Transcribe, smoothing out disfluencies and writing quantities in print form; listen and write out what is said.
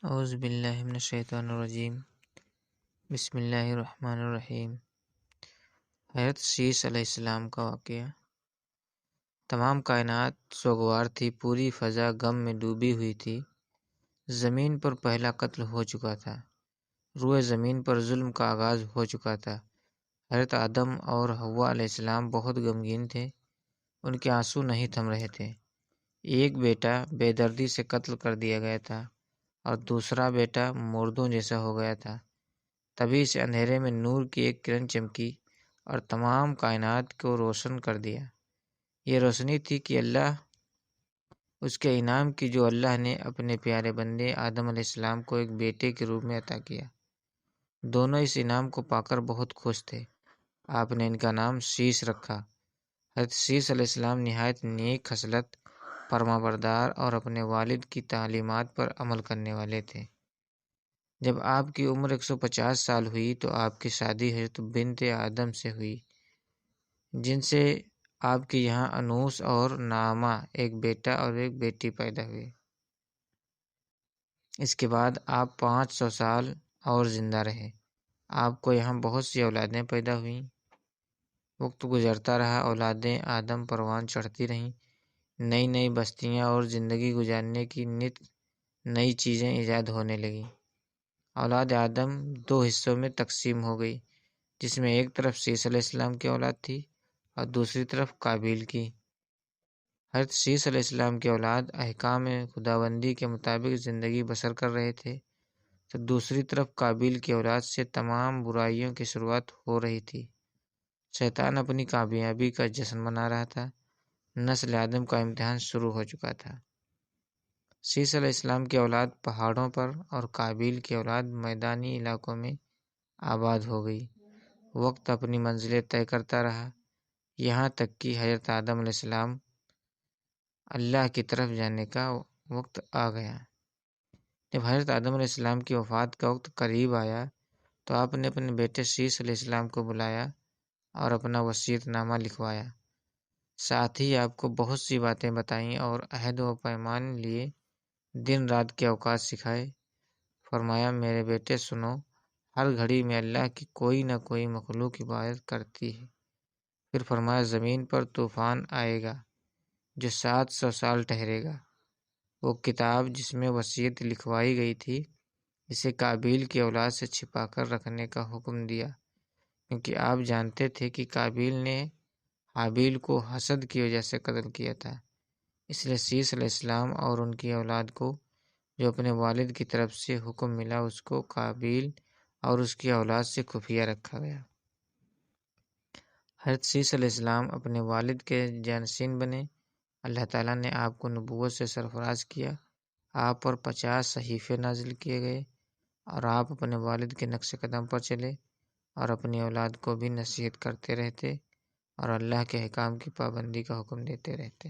اعوذ باللہ من الشیطان الرجیم بسم اللہ الرحمن الرحیم۔ حضرت شیس علیہ السلام کا واقعہ۔ تمام کائنات سوگوار تھی، پوری فضا غم میں ڈوبی ہوئی تھی۔ زمین پر پہلا قتل ہو چکا تھا، روئے زمین پر ظلم کا آغاز ہو چکا تھا۔ حضرت آدم اور حوا علیہ السلام بہت غمگین تھے، ان کے آنسو نہیں تھم رہے تھے۔ ایک بیٹا بے دردی سے قتل کر دیا گیا تھا اور دوسرا بیٹا مردوں جیسا ہو گیا تھا۔ تبھی سے اندھیرے میں نور کی ایک کرن چمکی اور تمام کائنات کو روشن کر دیا۔ یہ روشنی تھی کہ اللہ اس کے انعام کی، جو اللہ نے اپنے پیارے بندے آدم علیہ السلام کو ایک بیٹے کے روپ میں عطا کیا۔ دونوں اس انعام کو پا کر بہت خوش تھے۔ آپ نے ان کا نام شیس رکھا۔ حضرت شیس علیہ السلام نہایت نیک خصلت، فرما بردار اور اپنے والد کی تعلیمات پر عمل کرنے والے تھے۔ جب آپ کی عمر 150 سال ہوئی تو آپ کی شادی حضرت بنت آدم سے ہوئی، جن سے آپ کے یہاں انوس اور نعامہ ایک بیٹا اور ایک بیٹی پیدا ہوئے۔ اس کے بعد آپ 500 سال اور زندہ رہے۔ آپ کو یہاں بہت سی اولادیں پیدا ہوئیں۔ وقت گزرتا رہا، اولادیں آدم پروان چڑھتی رہیں، نئی نئی بستیاں اور زندگی گزارنے کی نت نئی چیزیں ایجاد ہونے لگیں۔ اولاد آدم 2 حصوں میں تقسیم ہو گئی، جس میں ایک طرف شیس علیہ السلام کی اولاد تھی اور دوسری طرف قابیل کی۔ حضرت شیس علیہ السلام کی اولاد احکام خداوندی کے مطابق زندگی بسر کر رہے تھے، تو دوسری طرف قابیل کی اولاد سے تمام برائیوں کی شروعات ہو رہی تھی۔ شیطان اپنی کامیابی کا جشن منا رہا تھا، نسل آدم کا امتحان شروع ہو چکا تھا۔ شیس علیہ السلام کی اولاد پہاڑوں پر اور قابیل کی اولاد میدانی علاقوں میں آباد ہو گئی۔ وقت اپنی منزلیں طے کرتا رہا، یہاں تک کہ حضرت آدم علیہ السلام اللہ کی طرف جانے کا وقت آ گیا۔ جب حضرت آدم علیہ السلام کی وفات کا وقت قریب آیا تو آپ نے اپنے بیٹے شیس علیہ السلام کو بلایا اور اپنا وصیت نامہ لکھوایا۔ ساتھ ہی آپ کو بہت سی باتیں بتائیں اور عہد و پیمان لیے، دن رات کے اوقات سکھائے۔ فرمایا، میرے بیٹے سنو، ہر گھڑی میں اللہ کی کوئی نہ کوئی مخلوق عبادت کرتی ہے۔ پھر فرمایا، زمین پر طوفان آئے گا جو 700 سال ٹھہرے گا۔ وہ کتاب جس میں وصیت لکھوائی گئی تھی، اسے قابیل کی اولاد سے چھپا کر رکھنے کا حکم دیا، کیونکہ آپ جانتے تھے کہ قابیل نے حابیل کو حسد کی وجہ سے قتل کیا تھا۔ اس لیے شیس علیہ السلام اور ان کی اولاد کو جو اپنے والد کی طرف سے حکم ملا، اس کو قابیل اور اس کی اولاد سے خفیہ رکھا گیا۔ حضرت شیس علیہ السلام اپنے والد کے جانشین بنے۔ اللہ تعالیٰ نے آپ کو نبوت سے سرفراز کیا، آپ پر 50 صحیفے نازل کیے گئے اور آپ اپنے والد کے نقش قدم پر چلے اور اپنی اولاد کو بھی نصیحت کرتے رہتے اور اللہ کے احکام کی پابندی کا حکم دیتے رہتے۔